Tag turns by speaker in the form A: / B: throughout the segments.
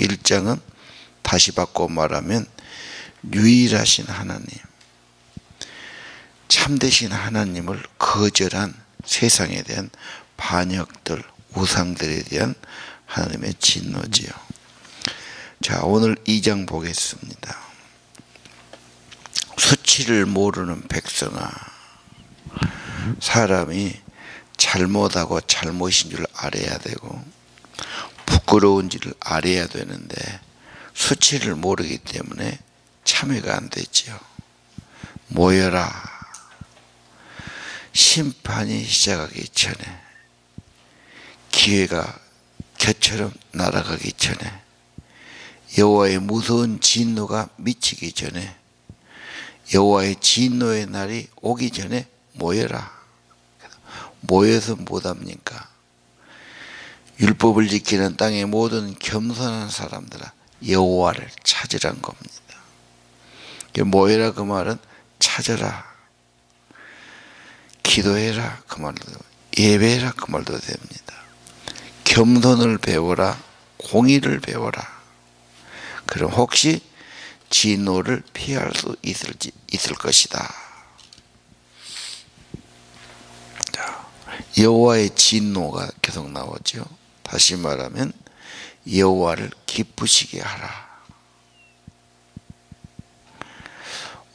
A: 1장은 다시 바꿔 말하면 유일하신 하나님, 참되신 하나님을 거절한 세상에 대한 반역들, 우상들에 대한 하나님의 진노지요. 자, 오늘 2장 보겠습니다. 수치를 모르는 백성아, 사람이 잘못하고 잘못인 줄 알아야 되고 부끄러운 줄을 알아야 되는데 수치를 모르기 때문에 참회가 안 되지요. 모여라. 심판이 시작하기 전에, 기회가 겨처럼 날아가기 전에, 여호와의 무서운 진노가 미치기 전에, 여호와의 진노의 날이 오기 전에 모여라. 모여서 못합니까? 율법을 지키는 땅의 모든 겸손한 사람들아, 여호와를 찾으란 겁니다. 모여라 그 말은 찾아라, 기도해라 그 말도, 예배해라 그 말도 됩니다. 겸손을 배워라, 공의를 배워라. 그럼 혹시 진노를 피할 수 있을 것이다. 여호와의 진노가 계속 나오죠. 다시 말하면 여호와를 기쁘시게 하라.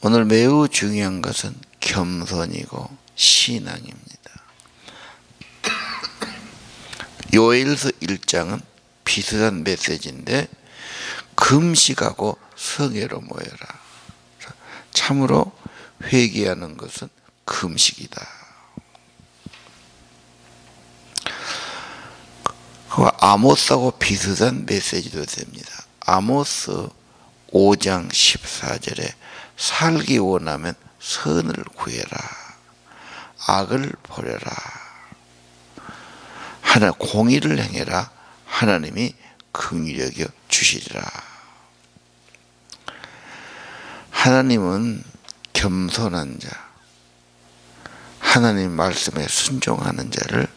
A: 오늘 매우 중요한 것은 겸손이고 신앙입니다. 요엘서 1장은 비슷한 메시지인데 금식하고 성회로 모여라. 참으로 회개하는 것은 금식이다. 아모스하고 비슷한 메시지도 됩니다. 아모스 5장 14절에 살기 원하면 선을 구해라, 악을 버려라, 공의를 행해라, 하나님이 긍휼히 여겨 주시리라. 하나님은 겸손한 자, 하나님 말씀에 순종하는 자를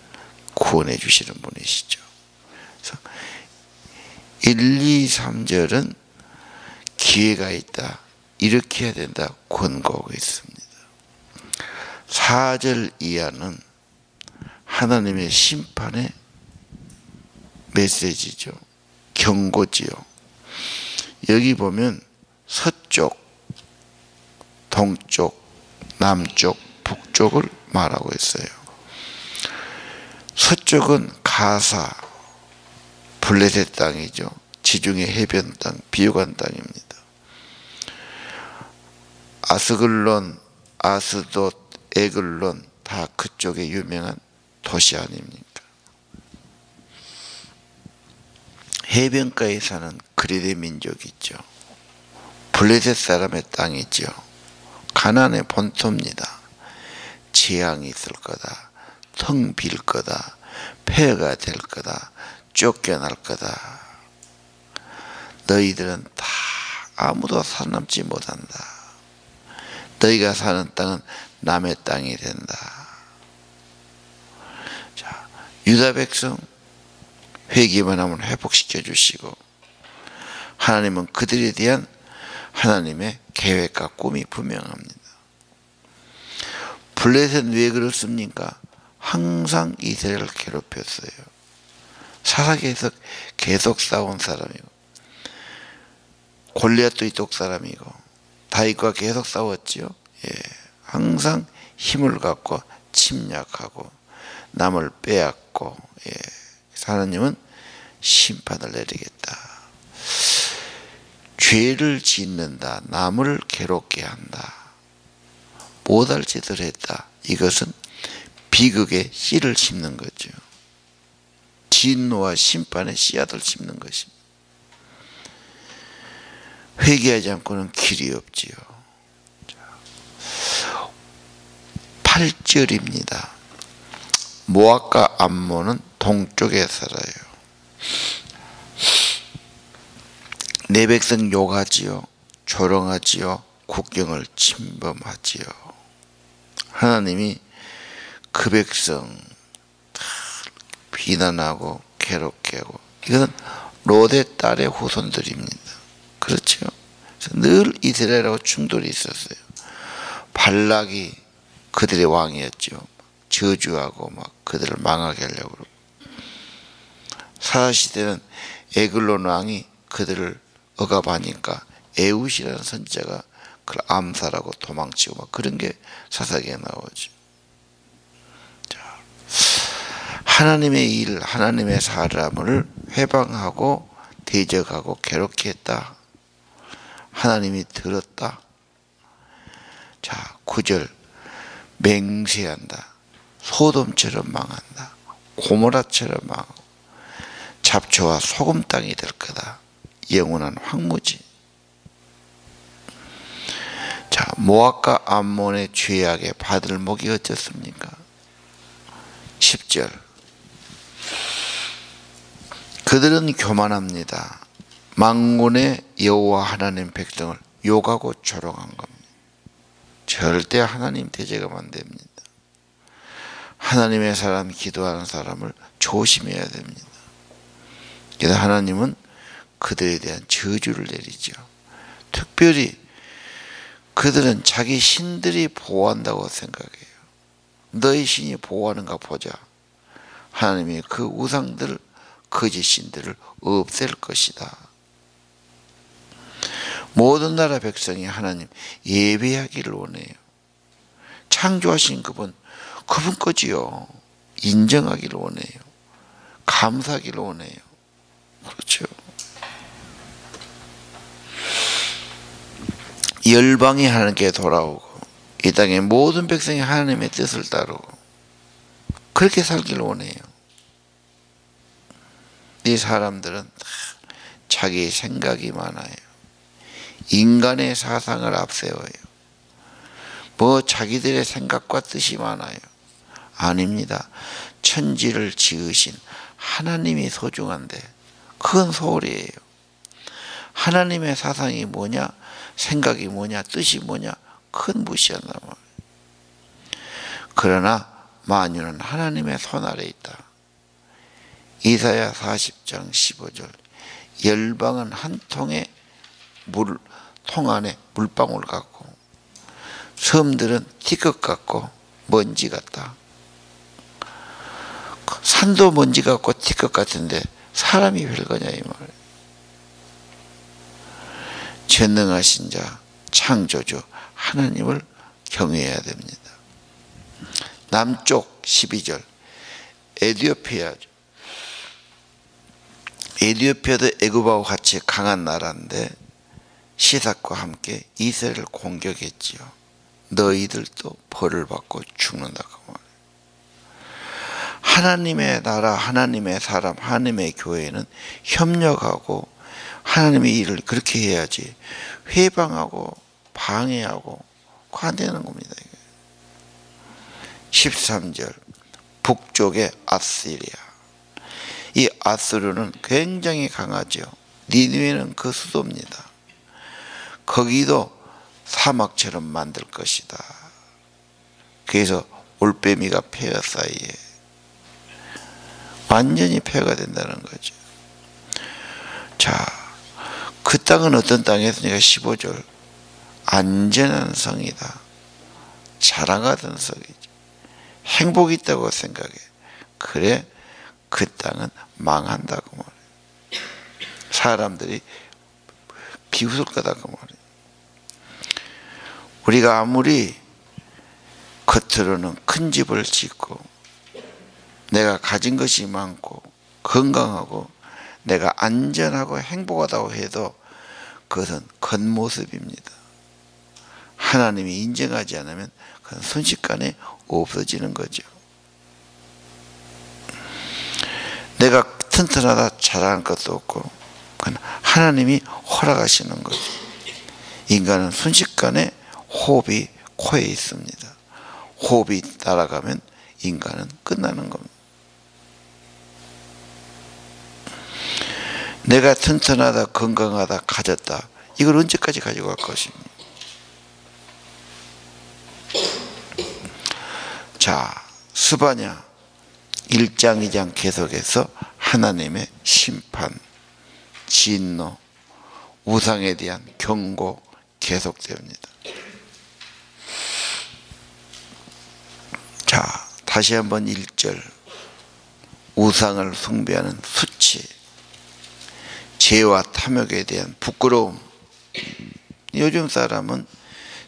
A: 구원해 주시는 분이시죠. 그래서 1, 2, 3절은 기회가 있다, 이렇게 해야 된다 권고하고 있습니다. 4절 이하는 하나님의 심판의 메시지죠. 경고지요. 여기 보면 서쪽, 동쪽, 남쪽, 북쪽을 말하고 있어요. 서쪽은 가사, 블레셋 땅이죠. 지중해 해변 땅, 비옥한 땅입니다. 아스글론, 아스돗, 에글론 다 그쪽에 유명한 도시 아닙니까? 해변가에 사는 그리데 민족이 있죠. 블레셋 사람의 땅이죠. 가나안의 본토입니다. 재앙이 있을 거다, 텅 빌 거다, 폐허가 될 거다, 쫓겨날 거다. 너희들은 다 아무도 살아남지 못한다. 너희가 사는 땅은 남의 땅이 된다. 자, 유다 백성 회개만 하면 회복시켜 주시고, 하나님은 그들에 대한 하나님의 계획과 꿈이 분명합니다. 블레셋은 왜 그렇습니까? 항상 이스라엘을 괴롭혔어요. 사사기에서 계속 싸운 사람이고, 골리앗도 이쪽 사람이고, 다윗과 계속 싸웠지요. 예, 항상 힘을 갖고 침략하고 남을 빼앗고, 예, 하나님은 심판을 내리겠다. 죄를 짓는다, 남을 괴롭게 한다, 못할 짓을 했다. 이것은 비극의 씨를 심는 거죠. 진노와 심판의 씨앗을 심는 것입니다. 회개하지 않고는 길이 없지요. 8절입니다. 모압과 암몬은 동쪽에 살아요. 내 백성 욕하지요, 조롱하지요, 국경을 침범하지요. 하나님이 그 백성 비난하고 괴롭게 하고, 이것은 롯의 딸의 후손들입니다. 그렇죠? 늘 이스라엘하고 충돌이 있었어요. 발락이 그들의 왕이었죠. 저주하고 막 그들을 망하게 하려고 그러고, 사사시대는 에글론 왕이 그들을 억압하니까 에웃이라는 선지자가 그걸 암살하고 도망치고 막 그런 게 사사기에 나오죠. 자, 하나님의 일, 하나님의 사람을 회방하고 대적하고 괴롭게 했다. 하나님이 들었다. 자, 9절 맹세한다. 소돔처럼 망한다. 고모라처럼 망하고 잡초와 소금 땅이 될 거다. 영원한 황무지. 자, 모압과 암몬의 죄악에 받을 목이 어떻습니까? 10절 그들은 교만합니다. 만군의 여호와 하나님 백성을 욕하고 조롱한 겁니다. 절대 하나님 대적하면 안 됩니다. 하나님의 사람, 기도하는 사람을 조심해야 됩니다. 그래서 하나님은 그들에 대한 저주를 내리죠. 특별히 그들은 자기 신들이 보호한다고 생각해요. 너희 신이 보호하는가 보자. 하나님이 그 우상들, 거짓 신들을 없앨 것이다. 모든 나라 백성이 하나님 예배하기를 원해요. 창조하신 그분 거지요. 인정하기를 원해요. 감사하기를 원해요. 그렇죠. 열방이 하나님께 돌아오고 이 땅의 모든 백성이 하나님의 뜻을 따르고 그렇게 살기를 원해요. 이 사람들은 자기의 생각이 많아요. 인간의 사상을 앞세워요. 뭐 자기들의 생각과 뜻이 많아요. 아닙니다. 천지를 지으신 하나님이 소중한데 그건 소홀이에요. 하나님의 사상이 뭐냐, 생각이 뭐냐, 뜻이 뭐냐, 그건 무시한단 말이에요. 그러나 만유는 하나님의 손 아래 있다. 이사야 40장 15절 열방은 한 통의 통 안에 물방울 같고 섬들은 티끌 같고 먼지 같다. 산도 먼지 같고 티끌 같은데 사람이 별거냐 이 말이에요. 전능하신 자 창조주 하나님을 경외해야 됩니다. 남쪽 12절 에티오피아죠. 에티오피아도 애굽하고 같이 강한 나라인데 시삭과 함께 이스라엘을 공격했지요. 너희들도 벌을 받고 죽는다고 말해요. 하나님의 나라, 하나님의 사람, 하나님의 교회는 협력하고 하나님의 일을 그렇게 해야지 회방하고 방해하고 그거 안 되는 겁니다. 13절 북쪽의 아시리아. 이 아수르는 굉장히 강하죠. 니느웨는 그 수도입니다. 거기도 사막처럼 만들 것이다. 그래서 올빼미가 폐허 사이에 완전히 폐허가 된다는 거죠. 자, 그 땅은 어떤 땅이었습니까? 15절 안전한 성이다. 자랑하던 성이죠. 행복이 있다고 생각해. 그래 그 땅은 망한다고 말해요. 사람들이 비웃을 거다고 말해요. 우리가 아무리 겉으로는 큰 집을 짓고 내가 가진 것이 많고 건강하고 내가 안전하고 행복하다고 해도 그것은 겉모습입니다. 하나님이 인정하지 않으면 그건 순식간에 없어지는 거죠. 내가 튼튼하다 자랑할 것도 없고 그건 하나님이 허락하시는 거죠. 인간은 순식간에 호흡이 코에 있습니다. 호흡이 날아가면 인간은 끝나는 겁니다. 내가 튼튼하다, 건강하다, 가졌다. 이걸 언제까지 가지고 갈 것입니까? 자, 스바냐 1장 2장 계속해서 하나님의 심판, 진노, 우상에 대한 경고 계속됩니다. 자, 다시 한번 1절. 우상을 숭배하는 수치, 죄와 탐욕에 대한 부끄러움. 요즘 사람은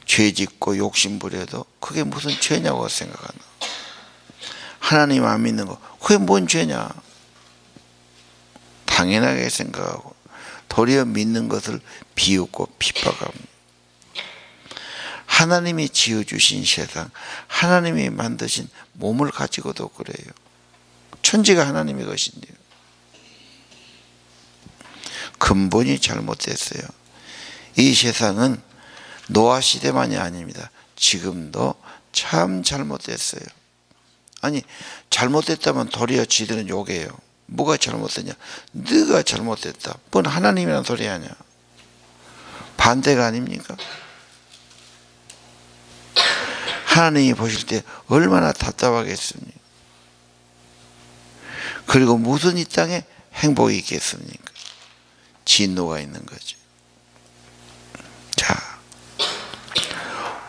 A: 죄 짓고 욕심 부려도 그게 무슨 죄냐고 생각하나. 하나님 안 믿는 거 그게 뭔 죄냐 당연하게 생각하고 도리어 믿는 것을 비웃고 핍박합니다. 하나님이 지어주신 세상, 하나님이 만드신 몸을 가지고도 그래요. 천지가 하나님의 것인데요. 근본이 잘못됐어요. 이 세상은 노아 시대만이 아닙니다. 지금도 참 잘못됐어요. 아니, 잘못됐다면 도리어 지들은 욕해요. 뭐가 잘못됐냐? 네가 잘못됐다. 뭔 하나님이란 소리 하냐? 반대가 아닙니까? 하나님이 보실 때 얼마나 답답하겠습니까? 그리고 무슨 이 땅에 행복이 있겠습니까? 진노가 있는 거죠. 자,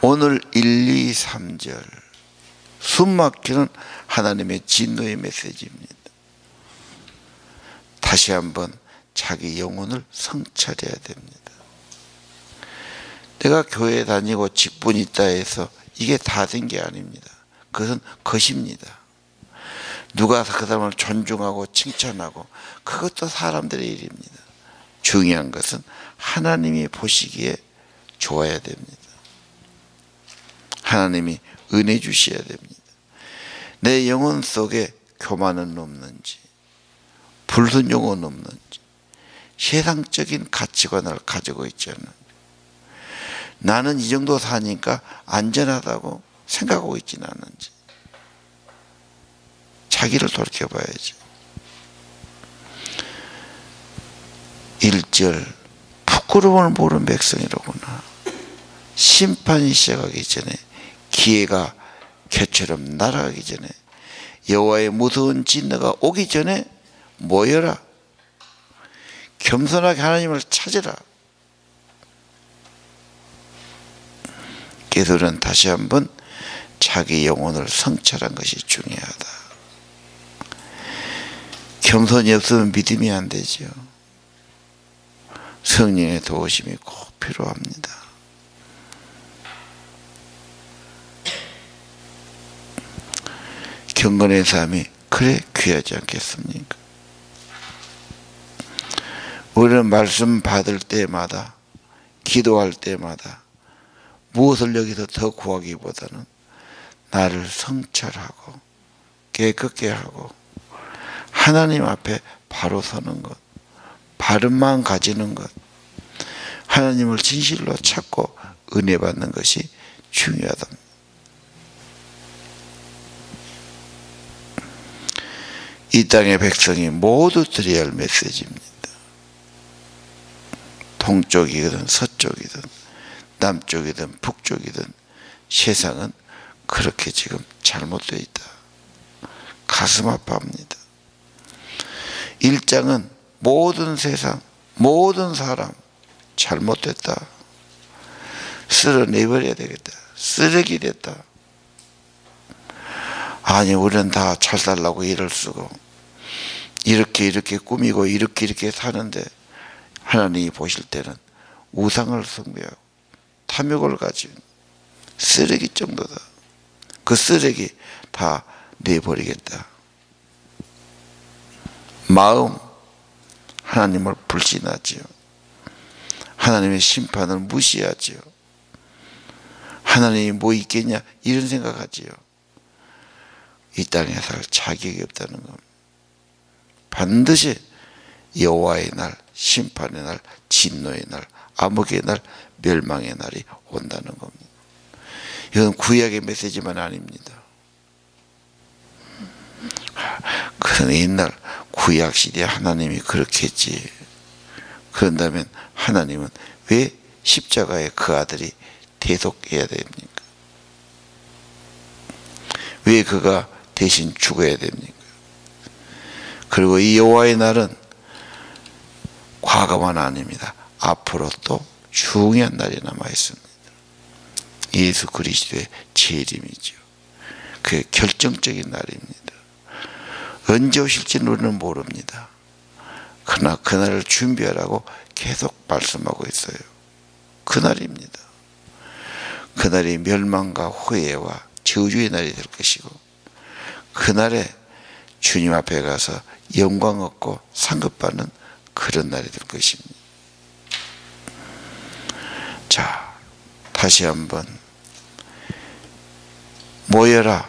A: 오늘 1, 2, 3절 숨막히는 하나님의 진노의 메시지입니다. 다시 한번 자기 영혼을 성찰해야 됩니다. 내가 교회 다니고 직분 있다 해서 이게 다 된 게 아닙니다. 그것은 것입니다. 누가 그 사람을 존중하고 칭찬하고 그것도 사람들의 일입니다. 중요한 것은 하나님이 보시기에 좋아야 됩니다. 하나님이 은혜 주셔야 됩니다. 내 영혼 속에 교만은 없는지, 불순종은 없는지, 세상적인 가치관을 가지고 있지 않는지, 나는 이 정도 사니까 안전하다고 생각하고 있지는 않는지 자기를 돌이켜봐야지. 1절 부끄러움을 모르는 백성이로구나. 심판이 시작하기 전에, 기회가 개처럼 날아가기 전에, 여호와의 무서운 진노가 오기 전에 모여라. 겸손하게 하나님을 찾으라. 그래서 우리는 다시 한번 자기 영혼을 성찰한 것이 중요하다. 겸손이 없으면 믿음이 안 되죠. 성령의 도우심이 꼭 필요합니다. 경건의 삶이 그래 귀하지 않겠습니까? 우리는 말씀 받을 때마다, 기도할 때마다 무엇을 여기서 더 구하기보다는 나를 성찰하고 깨끗게 하고 하나님 앞에 바로 서는 것, 바른 마음 가지는 것, 하나님을 진실로 찾고 은혜 받는 것이 중요하다. 이 땅의 백성이 모두 드려야 할 메시지입니다. 동쪽이든 서쪽이든 남쪽이든 북쪽이든 세상은 그렇게 지금 잘못되어 있다. 가슴 아파합니다. 1장은 모든 세상, 모든 사람 잘못됐다. 쓸어내버려야 되겠다. 쓰레기 됐다. 아니, 우리는 다 잘 살라고 일을 쓰고 이렇게 꾸미고 이렇게 사는데 하나님이 보실 때는 우상을 숭배하고 탐욕을 가진 쓰레기 정도다. 그 쓰레기 다 내버리겠다. 마음, 하나님을 불신하지요. 하나님의 심판을 무시하지요. 하나님이 뭐 있겠냐 이런 생각하지요. 이 땅에 살 자격이 없다는 겁니다. 반드시 여호와의 날, 심판의 날, 진노의 날, 암흑의 날, 멸망의 날이 온다는 겁니다. 이건 구약의 메시지만 아닙니다. 그런 옛날 구약 시대에 하나님이 그렇게 했지. 그런다면 하나님은 왜 십자가에 그 아들이 대속해야 됩니까? 왜 그가 대신 죽어야 됩니까? 그리고 이 여호와의 날은 과거만 아닙니다. 앞으로 또 중요한 날이 남아 있습니다. 예수 그리스도의 재림이죠. 그게 결정적인 날입니다. 언제 오실지는 우리는 모릅니다. 그러나 그날을 준비하라고 계속 말씀하고 있어요. 그날입니다. 그날이 멸망과 후회와 저주의 날이 될 것이고, 그날에 주님 앞에 가서 영광 얻고 상급받는 그런 날이 될 것입니다. 자, 다시 한번 모여라,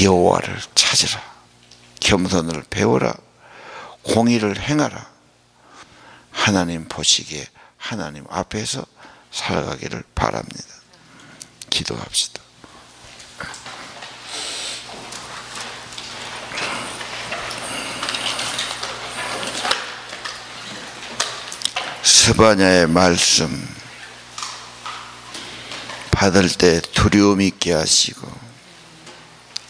A: 여호와를 찾으라, 겸손을 배우라, 공의를 행하라. 하나님 보시기에 하나님 앞에서 살아가기를 바랍니다. 기도합시다. 스바냐의 말씀 받을 때 두려움 있게 하시고,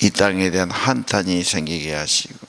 A: 이 땅에 대한 한탄이 생기게 하시고,